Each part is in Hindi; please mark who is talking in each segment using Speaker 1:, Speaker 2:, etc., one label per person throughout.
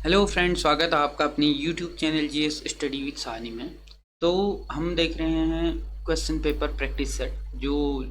Speaker 1: हेलो फ्रेंड, स्वागत है आपका अपनी YouTube channel GS study with सानी में। तो हम देख रहे हैं क्वेश्चन पेपर प्रैक्टिस सेट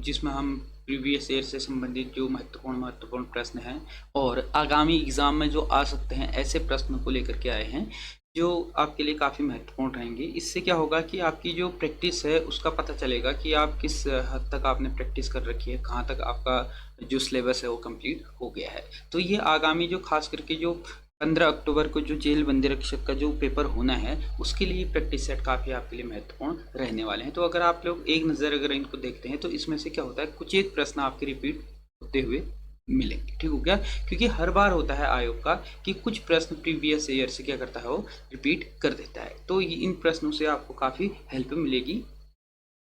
Speaker 1: जिसमें हम प्रीवियस ईयर से संबंधित जो महत्वपूर्ण प्रश्न हैं और आगामी एग्ज़ाम में जो आ सकते हैं ऐसे प्रश्नों को लेकर के आए हैं जो आपके लिए काफ़ी महत्वपूर्ण रहेंगे। इससे क्या होगा कि आपकी जो प्रैक्टिस है उसका पता चलेगा कि आप किस हद तक आपने प्रैक्टिस कर रखी है, कहाँ तक आपका जो सिलेबस है वो कंप्लीट हो गया है। तो ये आगामी जो खास करके जो 15 अक्टूबर को जो जेल बंदी रक्षक का जो पेपर होना है उसके लिए प्रैक्टिस सेट काफ़ी आपके लिए महत्वपूर्ण रहने वाले हैं। तो अगर आप लोग एक नज़र अगर इनको देखते हैं तो इसमें से क्या होता है, कुछ एक प्रश्न आपके रिपीट होते हुए मिलेंगे। ठीक हो गया? क्योंकि हर बार होता है आयोग का कि कुछ प्रश्न प्रीवियस ईयर से क्या करता है, वो रिपीट कर देता है। तो इन प्रश्नों से आपको काफ़ी हेल्प मिलेगी।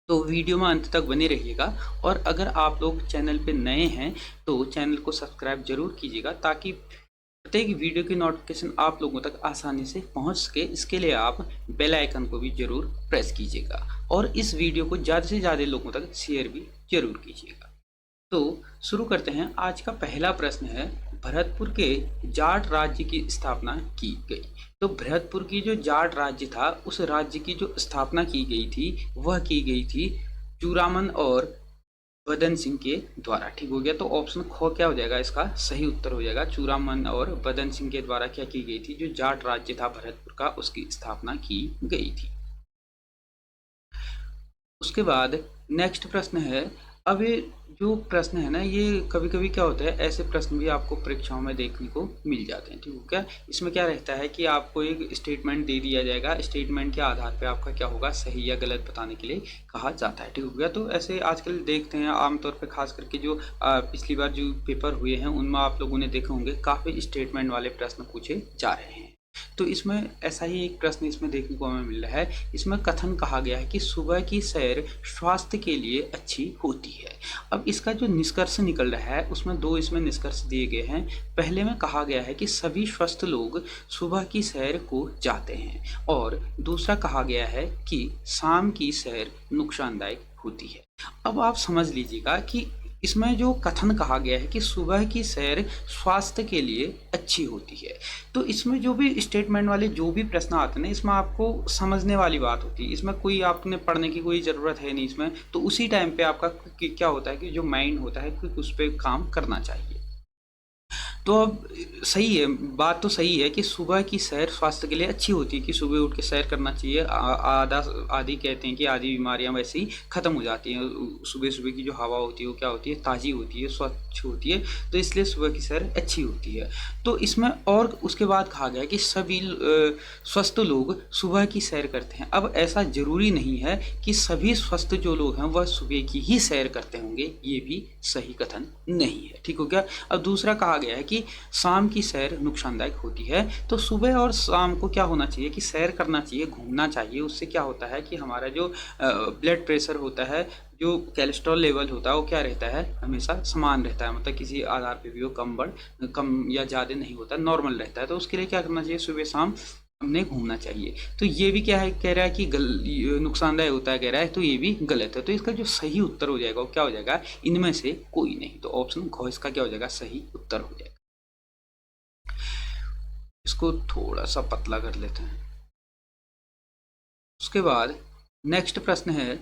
Speaker 1: तो वीडियो में अंत तक बने रहिएगा। और अगर आप लोग चैनल पे नए हैं तो चैनल को सब्सक्राइब जरूर कीजिएगा ताकि प्रत्येक वीडियो की नोटिफिकेशन आप लोगों तक आसानी से पहुंच सके। इसके लिए आप बेल आइकन को भी जरूर प्रेस कीजिएगा और इस वीडियो को ज़्यादा से ज़्यादा लोगों तक शेयर भी जरूर कीजिएगा। तो शुरू करते हैं। आज का पहला प्रश्न है, भरतपुर के जाट राज्य की स्थापना की गई। तो भरतपुर की जो जाट राज्य था उस राज्य की जो स्थापना की गई थी वह की गई थी चूरामन और बदन सिंह के द्वारा। ठीक हो गया? तो ऑप्शन ख क्या हो जाएगा, इसका सही उत्तर हो जाएगा चूरामन और बदन सिंह के द्वारा क्या की गई थी, जो जाट राज्य था भरतपुर का उसकी स्थापना की गई थी। उसके बाद नेक्स्ट प्रश्न है। अब ये जो प्रश्न है ना, ये कभी कभी क्या होता है, ऐसे प्रश्न भी आपको परीक्षाओं में देखने को मिल जाते हैं। ठीक है क्या? इसमें क्या रहता है कि आपको एक स्टेटमेंट दे दिया जाएगा, स्टेटमेंट के आधार पे आपका क्या होगा, सही या गलत बताने के लिए कहा जाता है। ठीक हो गया? तो ऐसे आजकल देखते हैं आमतौर पर, खास करके जो पिछली बार जो पेपर हुए हैं उनमें आप लोगों ने देखे होंगे काफ़ी स्टेटमेंट वाले प्रश्न पूछे जा रहे हैं। तो इसमें ऐसा ही एक प्रश्न इसमें देखने को हमें मिल रहा है। इसमें कथन कहा गया है कि सुबह की सैर स्वास्थ्य के लिए अच्छी होती है। अब इसका जो निष्कर्ष निकल रहा है उसमें दो इसमें निष्कर्ष दिए गए हैं। पहले में कहा गया है कि सभी स्वस्थ लोग सुबह की सैर को जाते हैं और दूसरा कहा गया है कि शाम की सैर नुकसानदायक होती है। अब आप समझ लीजिएगा कि इसमें जो कथन कहा गया है कि सुबह की सैर स्वास्थ्य के लिए अच्छी होती है, तो इसमें जो भी स्टेटमेंट वाले जो भी प्रश्न आते हैं ना, इसमें आपको समझने वाली बात होती है। इसमें कोई आपने पढ़ने की कोई ज़रूरत है नहीं इसमें। तो उसी टाइम पे आपका क्या होता है कि जो माइंड होता है कि उस पर काम करना चाहिए। तो अब सही है, बात तो सही है कि सुबह की सैर स्वास्थ्य के लिए अच्छी होती है, कि सुबह उठ के सैर करना चाहिए। आदि कहते हैं कि आधी बीमारियां वैसे ही ख़त्म हो जाती हैं। सुबह सुबह की जो हवा होती है वो क्या होती है, ताज़ी होती है, स्वच्छ होती है। तो इसलिए सुबह की सैर अच्छी होती है। तो इसमें और उसके बाद कहा गया कि सभी स्वस्थ लोग सुबह की सैर करते हैं। अब ऐसा ज़रूरी नहीं है कि सभी स्वस्थ जो लोग हैं वह सुबह की ही सैर करते होंगे, ये भी सही कथन नहीं है। ठीक हो गया? अब दूसरा कहा गया है कि शाम की सैर नुकसानदायक होती है। तो सुबह और शाम को क्या होना चाहिए कि सैर करना चाहिए, घूमना चाहिए। उससे क्या होता है कि हमारा जो ब्लड प्रेशर होता है, जो कोलेस्ट्रॉल लेवल होता है वो क्या रहता है, हमेशा समान रहता है। मतलब किसी आधार पे भी वो कम या ज़्यादा नहीं होता, नॉर्मल रहता है। तो उसके लिए क्या करना चाहिए, सुबह शाम हमने घूमना चाहिए। तो ये भी क्या है, कह रहा है कि नुकसानदायक होता है, कह रहा है, तो ये भी गलत है। तो इसका जो सही उत्तर हो जाएगा वो क्या हो जाएगा, इनमें से कोई नहीं। तो ऑप्शन घ इसका क्या हो जाएगा, सही उत्तर हो जाएगा। इसको थोड़ा सा पतला कर लेते हैं। उसके बाद नेक्स्ट प्रश्न है,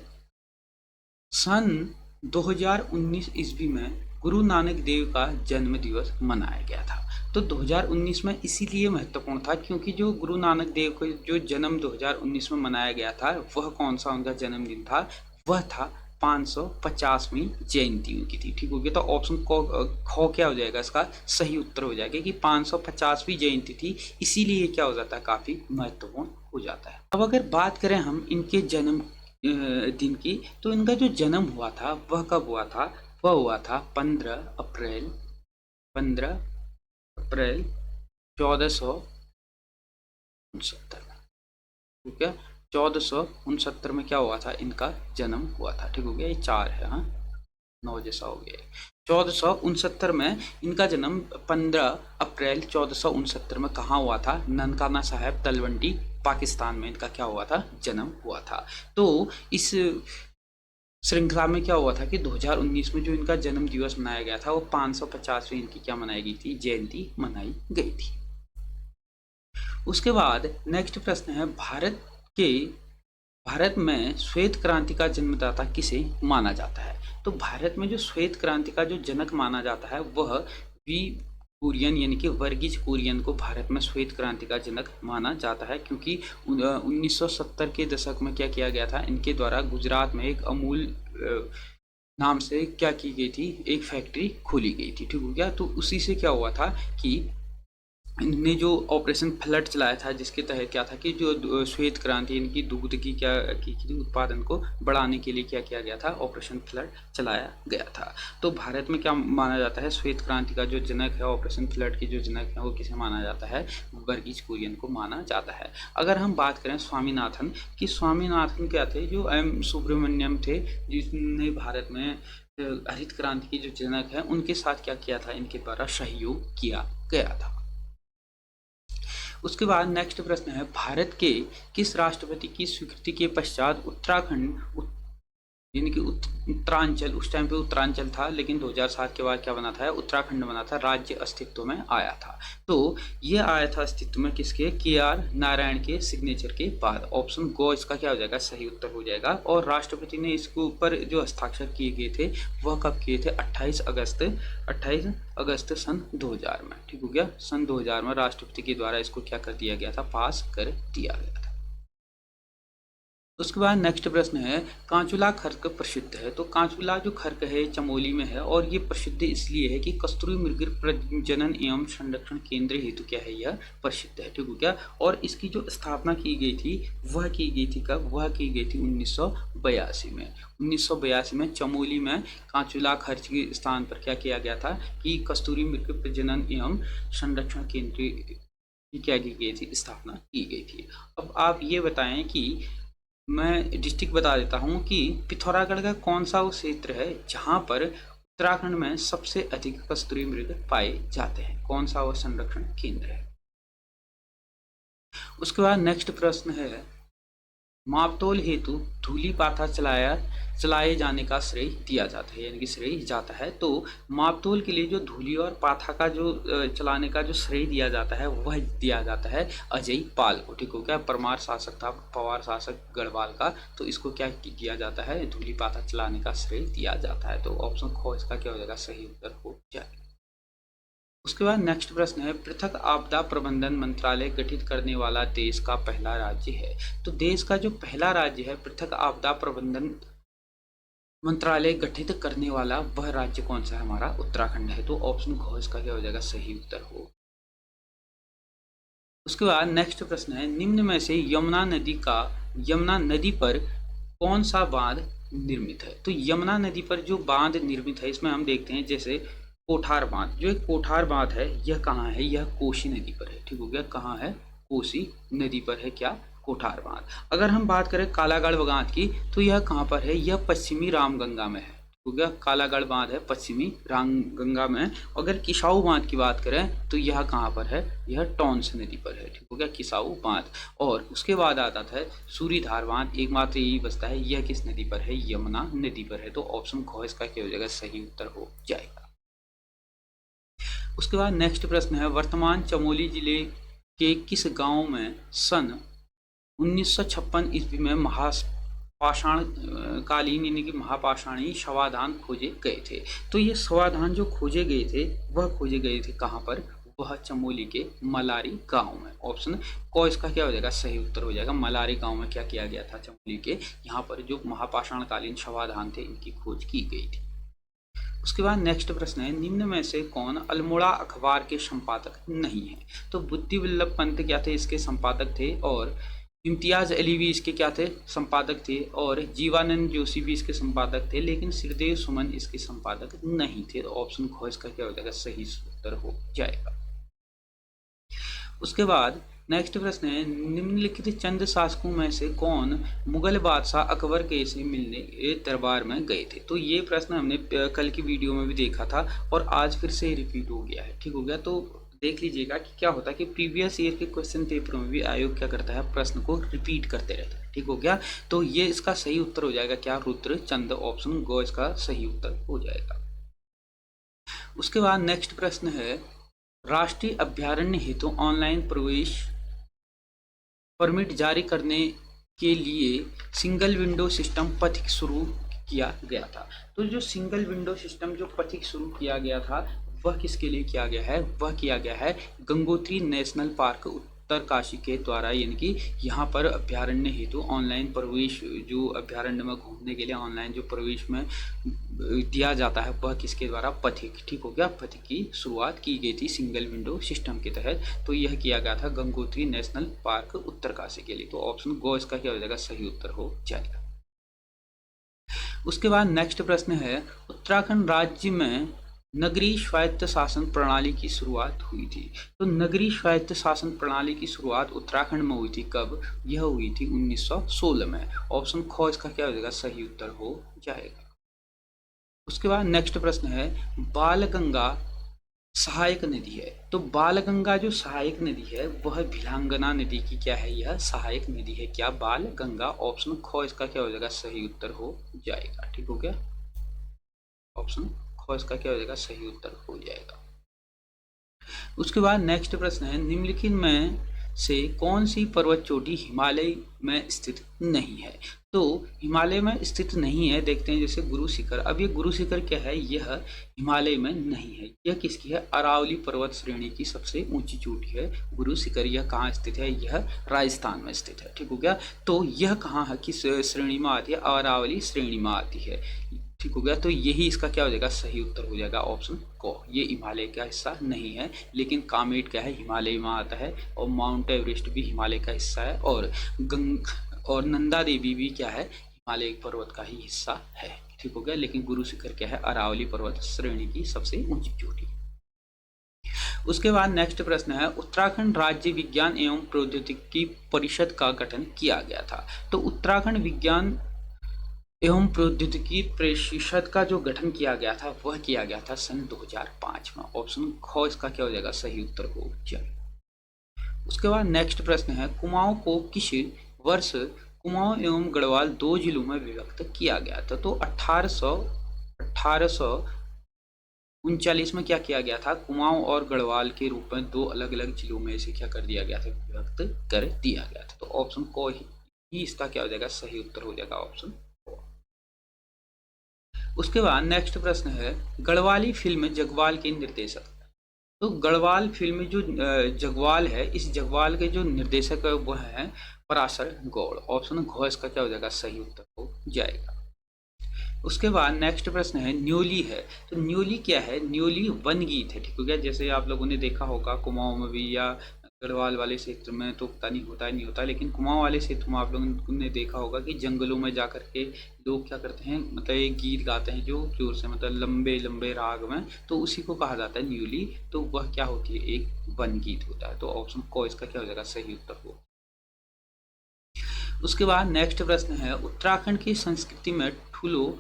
Speaker 1: सन 2019 ईस्वी में गुरु नानक देव का जन्म दिवस मनाया गया था। तो 2019 में इसीलिए महत्वपूर्ण था क्योंकि जो गुरु नानक देव का जो जन्म 2019 में मनाया गया था वह कौन सा उनका जन्मदिन था, वह था 550वीं जयंती उनकी थी। ठीक हो गया? तो ऑप्शन ख क्या हो जाएगा, इसका सही उत्तर हो जाएगा कि 550वीं जयंती थी, इसीलिए क्या हो जाता है, काफ़ी महत्वपूर्ण हो जाता है। अब अगर बात करें हम इनके जन्म दिन की, तो इनका जो जन्म हुआ था वह कब हुआ था, वह हुआ था 15 अप्रैल 1469 में। ठीक है? 1469 में क्या हुआ था, इनका जन्म हुआ था। ठीक हो गया? ये 4 है, हाँ 9 जैसा हो गया। 1469 में इनका जन्म 15 अप्रैल 1469 में कहाँ हुआ था, ननकाना साहब तलवंडी पाकिस्तान में इनका क्या हुआ था, जन्म हुआ था। तो इस श्रृंखला में क्या हुआ था कि 2019 में जो इनका जन्म दिवस मनाया गया था वो 550वीं इनकी क्या मनाई गई थी, जयंती मनाई गई थी। उसके बाद नेक्स्ट प्रश्न है, भारत में श्वेत क्रांति का जन्मदाता किसे माना जाता है? तो भारत में जो श्वेत क्रांति का जो जनक माना जाता है वह वी कुरियन यानी कि वर्गीज कुरियन को भारत में श्वेत क्रांति का जनक माना जाता है, क्योंकि 1970 के दशक में क्या किया गया था, इनके द्वारा गुजरात में एक अमूल नाम से क्या की गई थी, एक फैक्ट्री खोली गई थी। ठीक हो गया। तो उसी से क्या हुआ था कि इनने जो ऑपरेशन फ्लड चलाया था, जिसके तहत क्या था कि जो श्वेत क्रांति इनकी दुग्ध की क्या की उत्पादन को बढ़ाने के लिए क्या किया गया था, ऑपरेशन फ्लड चलाया गया था। तो भारत में क्या माना जाता है, श्वेत क्रांति का जो जनक है, ऑपरेशन फ्लड के जो जनक है, वो किसे माना जाता है, वर्गीज कुरियन को माना जाता है। अगर हम बात करें स्वामीनाथन की, स्वामीनाथन क्या थे, जो एम सुब्रमण्यम थे, जिसने भारत में हरित क्रांति के जो जनक है उनके साथ क्या किया था, इनके द्वारा सहयोग किया गया था। उसके बाद नेक्स्ट प्रश्न है, भारत के किस राष्ट्रपति की स्वीकृति के पश्चात उत्तराखंड यानी कि उत्तरांचल, उस टाइम पे उत्तरांचल था, लेकिन 2007 के बाद क्या बना था, उत्तराखंड बना था, राज्य अस्तित्व में आया था। तो ये आया था अस्तित्व में किसके, KR नारायण के सिग्नेचर के बाद। ऑप्शन गो इसका क्या हो जाएगा, सही उत्तर हो जाएगा। और राष्ट्रपति ने इसके ऊपर जो हस्ताक्षर किए गए थे वह कब किए थे, 28 अगस्त सन 2000 में। ठीक हो गया, सन 2000 में राष्ट्रपति के द्वारा इसको क्या कर दिया गया था, पास कर दिया गया था। उसके बाद नेक्स्ट प्रश्न है, कांचुला खर्क प्रसिद्ध है। तो कांचुला जो खर्क है चमोली में है, और ये प्रसिद्ध इसलिए है कि कस्तूरी मृग प्रजनन एवं संरक्षण केंद्र हेतु क्या है, यह प्रसिद्ध है। ठीक हो गया। और इसकी जो स्थापना की गई थी वह की गई थी कब, वह की गई थी 1982 में। 1982 में चमोली में कांचुला खर्च के स्थान पर क्या किया गया था कि कस्तूरी मृग प्रजनन एवं संरक्षण केंद्र की क्या की गई थी, स्थापना की गई थी। अब आप ये बताएं कि मैं डिस्ट्रिक्ट बता देता हूँ कि पिथौरागढ़ का कौन सा वो क्षेत्र है जहाँ पर उत्तराखंड में सबसे अधिक कस्तूरी मृग पाए जाते हैं, कौन सा वो संरक्षण केंद्र है। उसके बाद नेक्स्ट प्रश्न है, मापतोल हेतु धूली पाथा चलाए जाने का श्रेय दिया जाता है, यानी कि श्रेय जाता है। तो मापतोल के लिए जो धूली और पाथा का जो चलाने का जो श्रेय दिया जाता है वह दिया जाता है अजय पाल को। ठीक हो क्या, परमार शासक था, पवार शासक गढ़वाल का, तो इसको क्या किया जाता है, धूली पाथा चलाने का श्रेय दिया जाता है। तो ऑप्शन ख इसका क्या हो जाएगा, सही उत्तर हो जाएगा। उसके बाद नेक्स्ट प्रश्न है, पृथक आपदा प्रबंधन मंत्रालय गठित करने वाला देश का पहला राज्य है। तो देश का जो पहला राज्य है पृथक आपदा प्रबंधन मंत्रालय गठित करने वाला, वह राज्य कौन सा है, हमारा उत्तराखंड है। तो ऑप्शन घ इसका क्या हो जाएगा, सही उत्तर हो। उसके बाद नेक्स्ट प्रश्न है, निम्न में से यमुना नदी पर कौन सा बांध निर्मित है। तो यमुना नदी पर जो बांध निर्मित है इसमें हम देखते हैं, जैसे कोठार बांध, जो एक कोठार बांध है यह कहाँ है, यह कोसी नदी पर है। ठीक हो गया, कहाँ है, कोसी नदी पर है क्या, कोठार बांध। अगर हम बात करें कालागढ़ बांध की, तो यह कहाँ पर है, यह पश्चिमी रामगंगा में है। हो गया, कालागढ़ बांध है पश्चिमी रामगंगा में। अगर किसाऊ बांध की बात करें तो यह कहाँ पर है, यह टॉन्स नदी पर है। ठीक हो गया, किसाऊ बांध। और उसके बाद आता है सूरीधार बांध, एकमात्र यही बचता है, यह किस नदी पर है, यमुना नदी पर है। तो ऑप्शन ख इसका क्या हो जाएगा, सही उत्तर हो जाएगा। उसके बाद नेक्स्ट प्रश्न है, वर्तमान चमोली जिले के किस गांव में सन 1956 ईस्वी में महापाषाण कालीन यानी कि महापाषाणी शवाधान खोजे गए थे। तो ये शवाधान जो खोजे गए थे वह खोजे गए थे कहाँ पर, वह चमोली के मलारी गांव में। ऑप्शन को इसका क्या हो जाएगा, सही उत्तर हो जाएगा। मलारी गांव में क्या किया गया था, चमोली के यहाँ पर जो महापाषाण कालीन शवाधान थे इनकी खोज की गई थी। उसके बाद नेक्स्ट प्रश्न है, निम्न में से कौन अल्मोड़ा अखबार के संपादक नहीं है। तो बुद्धि वल्लभ पंत क्या थे, इसके संपादक थे। और इम्तियाज अली भी इसके क्या थे, संपादक थे। और जीवानंद जोशी भी इसके संपादक थे, लेकिन श्रीदेव सुमन इसके संपादक नहीं थे। तो ऑप्शन ख इसका क्या हो जाएगा, सही उत्तर हो जाएगा। उसके बाद नेक्स्ट प्रश्न है, निम्नलिखित चंद शासकों में से कौन मुगल बादशाह अकबर के से मिलने दरबार में गए थे। तो ये प्रश्न हमने कल की वीडियो में भी देखा था और आज फिर से रिपीट हो गया है। ठीक हो गया, तो देख लीजिएगा कि क्या होता है कि प्रीवियस ईयर के क्वेश्चन पेपरों में भी आयोग क्या करता है, प्रश्न को रिपीट करते रहता है। ठीक हो गया, तो ये इसका सही उत्तर हो जाएगा क्या, रुद्रचंद। ऑप्शन गो इसका सही उत्तर हो जाएगा। उसके बाद नेक्स्ट प्रश्न है, राष्ट्रीय अभ्यारण्य हेतु ऑनलाइन प्रवेश परमिट जारी करने के लिए सिंगल विंडो सिस्टम पथिक शुरू किया गया था। तो जो सिंगल विंडो सिस्टम जो पथिक शुरू किया गया था वह किसके लिए किया गया है? वह किया गया है गंगोत्री नेशनल पार्क उत्तरकाशी के द्वारा, यानी कि यहाँ पर अभ्यारण्य हेतु ऑनलाइन प्रवेश, जो अभ्यारण्य में घूमने के लिए ऑनलाइन जो प्रवेश में दिया जाता है वह किसके द्वारा? पथिक। ठीक हो गया, पथिक की शुरुआत की गई थी सिंगल विंडो सिस्टम के तहत। तो यह किया गया था गंगोत्री नेशनल पार्क उत्तरकाशी के लिए। तो ऑप्शन गो इसका क्या हो जाएगा? सही उत्तर हो जाएगा। उसके बाद नेक्स्ट प्रश्न है, उत्तराखंड राज्य में नगरीय स्वायत्त शासन प्रणाली की शुरुआत हुई थी। तो नगरीय स्वायत्त शासन प्रणाली की शुरुआत उत्तराखंड में हुई थी कब? यह हुई थी 1916 में। ऑप्शन ख इसका क्या हो जाएगा? सही उत्तर हो जाएगा। उसके बाद नेक्स्ट प्रश्न है, बालगंगा सहायक नदी है। तो बालगंगा जो सहायक नदी है वह भिलांगना नदी की क्या है? यह सहायक नदी है। क्या? बालगंगा। ऑप्शन ख इसका क्या हो जाएगा? सही उत्तर हो जाएगा। ठीक हो गया, ऑप्शन ख इसका क्या हो जाएगा? सही उत्तर हो जाएगा। उसके बाद नेक्स्ट प्रश्न है, निम्नलिखित में से कौन सी पर्वत चोटी हिमालय में स्थित नहीं है? तो हिमालय में स्थित नहीं है, देखते हैं जैसे गुरु शिखर। अब ये गुरु शिखर क्या है? यह हिमालय में नहीं है। यह किसकी है? अरावली पर्वत श्रेणी की सबसे ऊंची चोटी है गुरु शिखर। यह कहाँ स्थित है? यह राजस्थान में स्थित है। ठीक हो गया, तो यह कहाँ है, किस श्रेणी में आती है? अरावली श्रेणी में आती है। ठीक हो गया, तो यही इसका क्या हो जाएगा? सही उत्तर हो जाएगा ऑप्शन को। ये हिमालय का हिस्सा नहीं है, लेकिन कामेट क्या है? हिमालय में आता है, और माउंट एवरेस्ट भी हिमालय का हिस्सा है, और नंदा देवी भी क्या है? हिमालय पर्वत का ही हिस्सा है। ठीक हो गया, लेकिन गुरु शिखर क्या है? अरावली पर्वत श्रेणी की सबसे ऊंची चोटी। उसके बाद नेक्स्ट प्रश्न है, उत्तराखंड राज्य विज्ञान एवं प्रौद्योगिकी परिषद का गठन किया गया था। तो उत्तराखंड विज्ञान एवं प्रौद्योगिकी परिषद का जो गठन किया गया था वह किया गया था सन 2005 में। ऑप्शन ख इसका क्या हो जाएगा? सही उत्तर हो जाएगा। उसके बाद नेक्स्ट प्रश्न है, कुमाऊं को किस वर्ष कुमाऊं एवं गढ़वाल दो जिलों में विभक्त किया गया था? तो 1839 में क्या किया गया था? कुमाऊं और गढ़वाल के रूप में दो अलग अलग जिलों में से क्या कर दिया गया था? विभक्त कर दिया गया था। तो ऑप्शन को ही इसका क्या हो जाएगा? सही उत्तर हो जाएगा ऑप्शन। उसके बाद नेक्स्ट प्रश्न है, गढ़वाली फिल्म जगवाल के निर्देशक। तो गढ़वाल फिल्म जो जगवाल है, इस जगवाल के जो निर्देशक है वो है पराशर गौड़। ऑप्शन घ इसका क्या हो जाएगा? सही उत्तर हो जाएगा। उसके बाद नेक्स्ट प्रश्न है, न्योली है। तो न्योली क्या है? न्योली वन गीत है। ठीक हो गया, जैसे आप लोगों ने देखा होगा कुमाऊं में भी या गढ़वाल वाले क्षेत्र में तो पता नहीं होता नहीं होता, लेकिन कुमाऊं वाले क्षेत्र में आप लोगों ने देखा होगा कि जंगलों में जाकर के लोग क्या करते हैं, मतलब एक गीत गाते हैं जो जोर से, मतलब लंबे लंबे राग में, तो उसी को कहा जाता है न्योली। तो वह क्या होती है? एक वन गीत होता है। तो ऑप्शन को इसका क्या हो जाएगा? सही उत्तर हो। उसके बाद नेक्स्ट प्रश्न है, उत्तराखंड की संस्कृति में ठुलो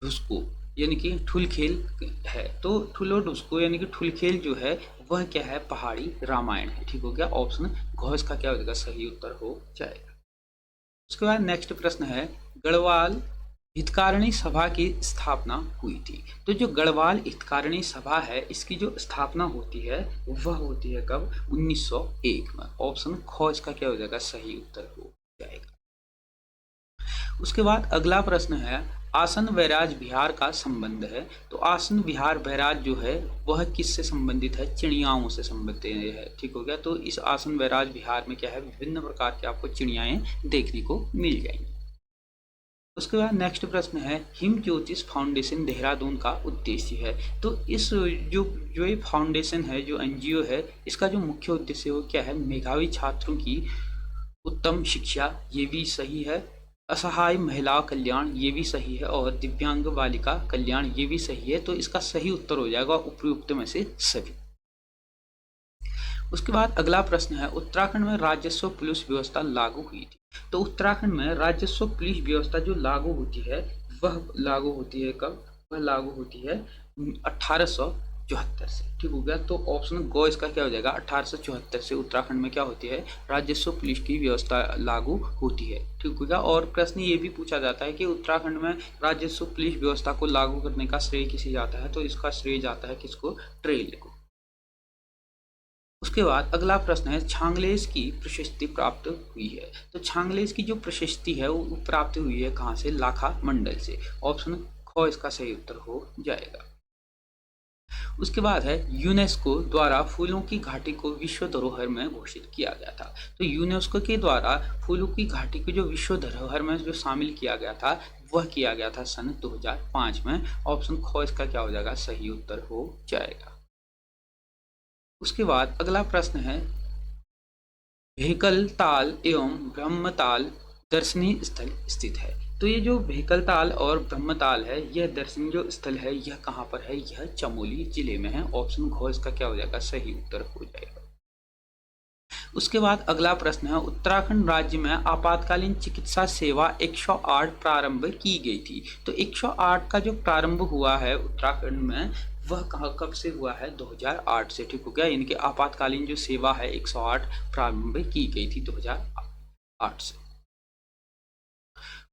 Speaker 1: ढुसको यानी कि ठुलखेल है। तो ठुलो ढुसको यानी कि ठुलखेल जो है वह क्या है? पहाड़ी रामायण है। ठीक हो गया, ऑप्शन घोष का क्या हो जाएगा? सही उत्तर हो जाएगा। उसके बाद नेक्स्ट प्रश्न है, गढ़वाल हितकारिणी सभा की स्थापना हुई थी। तो जो गढ़वाल हितकारिणी सभा है इसकी जो स्थापना होती है वह होती है कब? 1901 में। ऑप्शन ख इसका क्या हो जाएगा? सही उत्तर हो जाएगा। उसके बाद अगला प्रश्न है, आसन वैराज बिहार का संबंध है। तो आसन विहार बैराज जो है वह किससे संबंधित है? चिड़ियाओं से संबंधित है। ठीक हो गया, तो इस आसन वैराज बिहार में क्या है? विभिन्न प्रकार के आपको चिड़ियाएं देखने को मिल जाएंगी। उसके बाद नेक्स्ट प्रश्न है, हिम ज्योतिष फाउंडेशन देहरादून का उद्देश्य है। तो इस जो ये फाउंडेशन है, जो एनजीओ है, इसका जो मुख्य उद्देश्य है वो क्या है? मेधावी छात्रों की उत्तम शिक्षा, ये भी सही है। असहाय महिला कल्याण, ये भी सही है। और दिव्यांग बालिका कल्याण, ये भी सही है। तो इसका सही उत्तर हो जाएगा उपयुक्त में से सभी। उसके बाद अगला प्रश्न है, उत्तराखंड में राजस्व पुलिस व्यवस्था लागू हुई थी। तो उत्तराखंड में राजस्व पुलिस व्यवस्था जो लागू होती है वह लागू होती है कब? वह लागू होती है 1874 से। ठीक हो गया, तो ऑप्शन गो इसका क्या हो जाएगा? 1874 से उत्तराखंड में क्या होती है? राजस्व पुलिस की व्यवस्था लागू होती है। ठीक हो गया, और प्रश्न ये भी पूछा जाता है कि उत्तराखंड में राजस्व पुलिस व्यवस्था को लागू करने का श्रेय किसे जाता है? तो इसका श्रेय जाता है किसको? ट्रेल को। उसके बाद अगला प्रश्न है छांगलेज की प्रशस्ति प्राप्त हुई है। तो छांगलेज की जो प्रशस्ति है वो प्राप्त हुई है कहाँ से? लाखा मंडल से। ऑप्शन ख इसका सही उत्तर हो जाएगा। उसके बाद है यूनेस्को द्वारा फूलों की घाटी को विश्व धरोहर में घोषित किया गया था। तो यूनेस्को के द्वारा फूलों की घाटी को जो विश्व धरोहर में जो शामिल किया गया था वह किया गया था सन 2005 में। ऑप्शन ख इसका क्या हो जाएगा? सही उत्तर हो जाएगा। उसके बाद अगला प्रश्न है भेकल ताल एवं ब्रह्मताल दर्शनीय स्थल स्थित है। तो ये जो भेकल ताल और ब्रह्मताल है यह दर्शनीय जो स्थल है यह कहाँ पर है? यह चमोली जिले में है। ऑप्शन घ इसका क्या हो जाएगा? सही उत्तर हो जाएगा। उसके बाद अगला प्रश्न है उत्तराखंड राज्य में आपातकालीन चिकित्सा सेवा 108 प्रारंभ की गई थी। तो 108 का जो प्रारंभ हुआ है उत्तराखंड में वह कब से हुआ है? 2008 से। ठीक हो गया, यानी कि आपातकालीन जो सेवा है 108 प्रारंभ की गई थी 2008 से।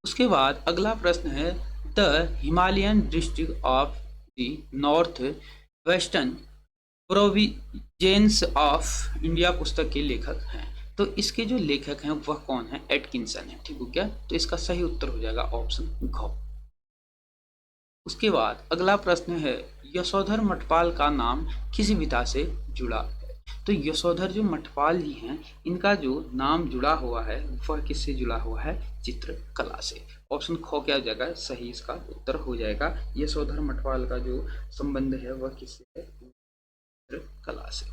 Speaker 1: उसके बाद अगला प्रश्न है the Himalayan district of the north western provinces of India पुस्तक के लेखक हैं। तो इसके जो लेखक हैं वह कौन है? एटकिंसन है। ठीक हो गया, तो इसका सही उत्तर हो जाएगा ऑप्शन घ। उसके बाद अगला प्रश्न है यशोधर मठपाल का नाम किस विधा से जुड़ा है? तो यशोधर जो मठपाल जी हैं इनका जो नाम जुड़ा हुआ है वह किससे जुड़ा हुआ है? चित्रकला से। ऑप्शन ख क्या हो जाएगा? सही इसका उत्तर हो जाएगा। यशोधर मठपाल का जो संबंध है वह किससे है? चित्रकला से।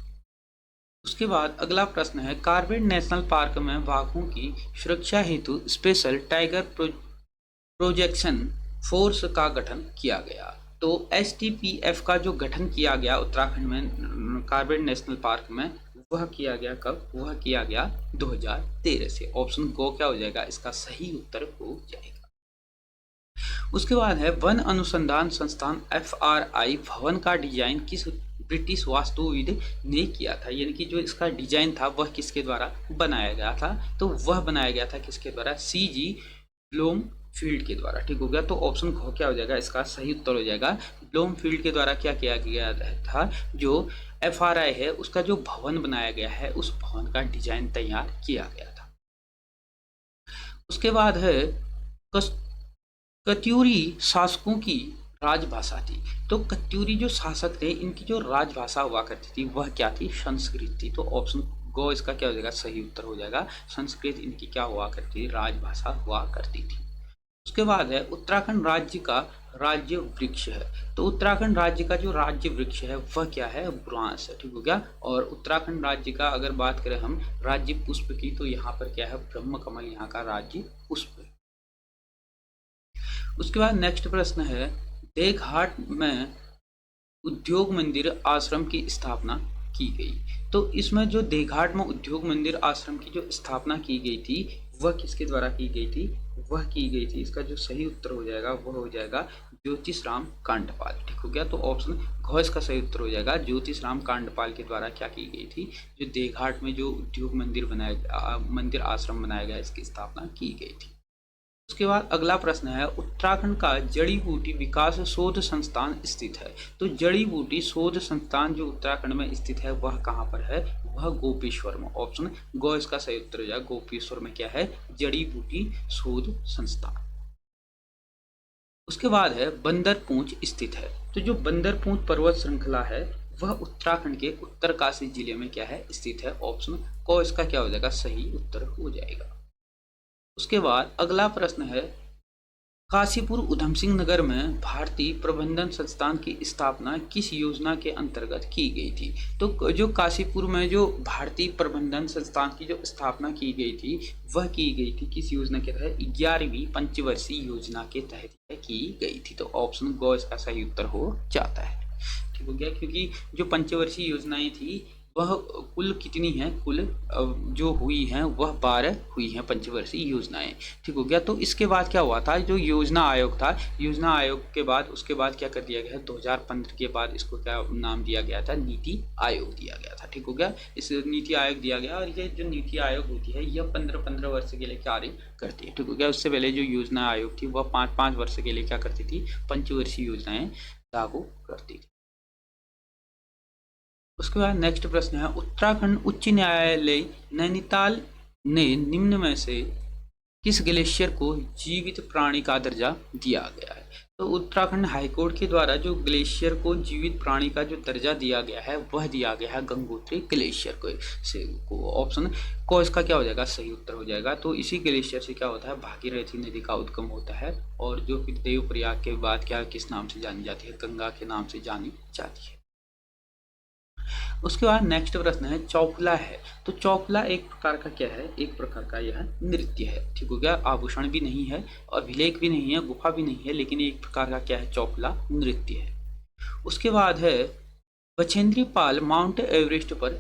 Speaker 1: उसके बाद अगला प्रश्न है कार्बेट नेशनल पार्क में बाघों की सुरक्षा हेतु स्पेशल टाइगर प्रोजेक्शन फोर्स का गठन किया गया। तो STPF का जो गठन किया गया उत्तराखंड में कार्बेट नेशनल पार्क में वह किया गया कब? वह किया गया 2013 से। ऑप्शन गो क्या हो जाएगा? इसका सही उत्तर हो जाएगा। उसके बाद है वन अनुसंधान संस्थान FRI भवन का डिजाइन किस ब्रिटिश वास्तुविद ने किया था? यानी कि जो इसका डिजाइन था वह किसके द्वारा बनाया गया था? तो वह बनाया गया था किसके द्वारा? CG ब्लूमफील्ड के द्वारा। ठीक हो गया, तो ऑप्शन घ क्या हो जाएगा? इसका सही उत्तर हो जाएगा। ब्लूमफील्ड के द्वारा क्या किया गया था? जो FRI है उसका जो भवन बनाया गया है उस भवन का डिजाइन तैयार किया गया था। उसके बाद है कत्यूरी शासकों की राजभाषा थी। तो कत्यूरी जो शासक थे इनकी जो राजभाषा हुआ करती थी वह क्या थी? संस्कृत थी। तो ऑप्शन गो इसका क्या हो जाएगा? सही उत्तर हो जाएगा। संस्कृत इनकी क्या हुआ करती थी? राजभाषा हुआ करती थी। उसके बाद है उत्तराखंड राज्य का राज्य वृक्ष है। तो उत्तराखंड राज्य का जो राज्य वृक्ष है वह क्या है? बुरांस है। ठीक हो गया, और उत्तराखंड राज्य का अगर बात करें हम राज्य पुष्प की तो यहाँ पर क्या है? ब्रह्म कमल यहाँ का राज्य पुष्प है। उसके बाद नेक्स्ट प्रश्न है देवघाट में उद्योग मंदिर आश्रम की स्थापना की गई। तो इसमें जो देवघाट में उद्योग मंदिर आश्रम की जो स्थापना की गई थी वह किसके द्वारा की गई थी? वह की गई थी, इसका जो सही उत्तर हो जाएगा वह हो जाएगा ज्योतिषराम कांडपाल। ठीक हो गया, तो ऑप्शन घ इसका सही उत्तर हो जाएगा। ज्योतिषराम कांडपाल के द्वारा क्या की गई थी? जो देवघाट में जो उद्योग मंदिर आश्रम बनाया गया इसकी स्थापना की गई थी। उसके बाद अगला प्रश्न है उत्तराखंड का जड़ी बूटी विकास शोध संस्थान स्थित है। तो जड़ी बूटी शोध संस्थान जो उत्तराखंड में स्थित है वह कहाँ पर है? वह गोपेश्वर में। ऑप्शन गो इसका सही उत्तर हो जाएगा। गोपेश्वर में क्या है? जड़ी बूटी शोध संस्थान। उसके बाद है बंदरपूंछ स्थित है। तो जो बंदरपूंछ पर्वत श्रृंखला है वह उत्तराखंड के उत्तरकाशी जिले में क्या है? स्थित है। ऑप्शन को इसका क्या हो जाएगा? सही उत्तर हो जाएगा। उसके बाद अगला प्रश्न है काशीपुर उधम सिंह नगर में भारतीय प्रबंधन संस्थान की स्थापना किस योजना के अंतर्गत की गई थी? तो जो काशीपुर में जो भारतीय प्रबंधन संस्थान की जो स्थापना की गई थी वह की गई थी किस योजना के तहत? 11वीं पंचवर्षीय योजना के तहत की गई थी। तो ऑप्शन गो इसका सही उत्तर हो जाता है। ठीक हो गया, क्योंकि जो पंचवर्षीय योजनाएं थी वह कुल कितनी हैं? कुल जो हुई हैं वह 12 हुई हैं पंचवर्षीय योजनाएं। ठीक हो गया, तो इसके बाद क्या हुआ था? जो योजना आयोग था, योजना आयोग के बाद उसके बाद क्या कर दिया गया? 2015 के बाद इसको क्या नाम दिया गया था? नीति आयोग दिया गया था। ठीक हो गया, इस नीति आयोग दिया गया। और ये जो नीति आयोग होती है यह 15-15 वर्ष के लिए कार्य करती है। ठीक हो गया, उससे पहले जो योजना आयोग थी वह 5-5 वर्ष के लिए क्या करती थी? पंचवर्षीय योजनाएं लागू करती थी। उसके बाद नेक्स्ट प्रश्न है, उत्तराखंड उच्च न्यायालय नैनीताल ने निम्न में से किस ग्लेशियर को जीवित प्राणी का दर्जा दिया गया है? तो उत्तराखंड हाईकोर्ट के द्वारा जो ग्लेशियर को जीवित प्राणी का जो दर्जा दिया गया है वह दिया गया है गंगोत्री ग्लेशियर को ऑप्शन को इसका क्या हो जाएगा, सही उत्तर हो जाएगा। तो इसी ग्लेशियर से क्या होता है, भागीरथी नदी का उद्गम होता है और जो फिर देवप्रयाग के बाद क्या किस नाम से जानी जाती है, गंगा के नाम से जानी जाती है। उसके बाद नेक्स्ट प्रश्न है, चौफला है। तो चौफला एक प्रकार का क्या है, एक प्रकार का यह नृत्य है, ठीक हो गया। आभूषण भी नहीं है, अभिलेख भी नहीं है, गुफा भी नहीं है, लेकिन एक प्रकार का क्या है, चौफला नृत्य है। उसके बाद है, बछेंद्री पाल माउंट एवरेस्ट पर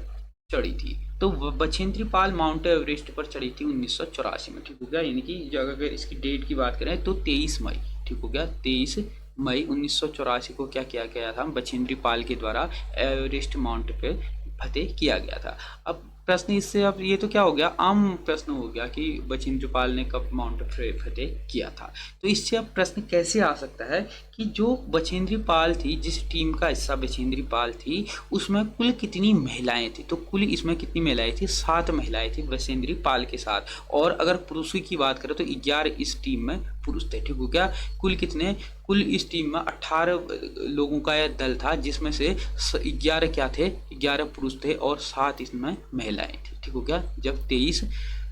Speaker 1: चढ़ी थी। तो बछेंद्री पाल माउंट एवरेस्ट पर चढ़ी थी 1984 में, ठीक हो गया। यानी कि अगर इसकी डेट की बात करें तो 23 मई, ठीक हो गया। 23 मई 1984 को क्या किया गया था, बछेंद्री पाल के द्वारा एवरेस्ट माउंट पे फतेह किया गया था। अब प्रश्न इससे, अब ये तो क्या हो गया, आम प्रश्न हो गया कि बछेंद्री पाल ने कब माउंट फतेह किया था। तो इससे अब प्रश्न कैसे आ सकता है कि जो बछेंद्री पाल थी, जिस टीम का हिस्सा बछेंद्री पाल थी, उसमें कुल कितनी महिलाएं थी। तो कुल इसमें कितनी महिलाएं थी, 7 महिलाएं थी बछेंद्री पाल के साथ। और अगर पुरुषों की बात करें तो 11 इस टीम में पुरुष थे, ठीक हो गया। कुल कितने, कुल इस टीम में 18 लोगों का यह दल था, जिसमें से 11 क्या थे, 11 पुरुष थे और 7 इसमें महिलाएं थी, ठीक हो गया। जब 23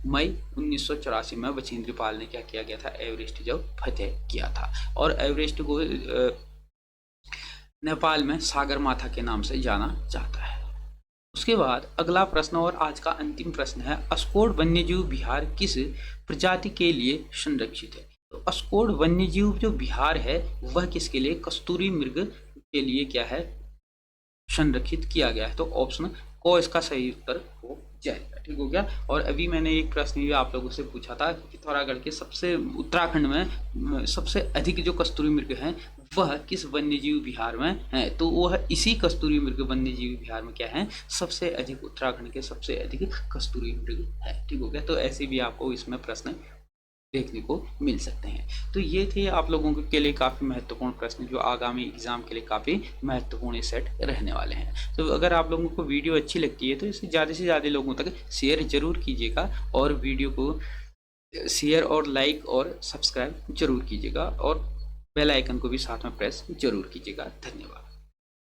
Speaker 1: मई 1984 में बछेंद्री पाल ने क्या किया गया था, एवरेस्ट जब फतेह किया था। और एवरेस्ट को नेपाल में सागर माथा के नाम से जाना जाता है। उसके बाद अगला प्रश्न और आज का अंतिम प्रश्न है, अस्कोड वन्यजीव विहार किस प्रजाति के लिए संरक्षित है? तो अस्कोड वन्यजीव जो विहार है वह किसके लिए, कस्तूरी मृग के लिए क्या है, संरक्षित किया गया है। तो ऑप्शन को इसका सही उत्तर हो जाएगा, ठीक हो गया। और अभी मैंने एक प्रश्न भी आप लोगों से पूछा था कि पिथौरागढ़ के सबसे उत्तराखंड में सबसे अधिक जो कस्तूरी मृग हैं वह किस वन्यजीव विहार में है। तो वह इसी कस्तूरी मृग वन्यजीव विहार में क्या है, सबसे अधिक, उत्तराखंड के सबसे अधिक कस्तूरी मृग है, ठीक हो गया। तो ऐसे भी आपको इसमें प्रश्न देखने को मिल सकते हैं। तो ये थे आप लोगों के लिए काफ़ी महत्वपूर्ण प्रश्न जो आगामी एग्जाम के लिए काफ़ी महत्वपूर्ण सेट रहने वाले हैं। तो अगर आप लोगों को वीडियो अच्छी लगती है तो इसे ज़्यादा से ज़्यादा लोगों तक शेयर जरूर कीजिएगा और वीडियो को शेयर और लाइक और सब्सक्राइब जरूर कीजिएगा और बेल आइकन को भी साथ में प्रेस जरूर कीजिएगा। धन्यवाद।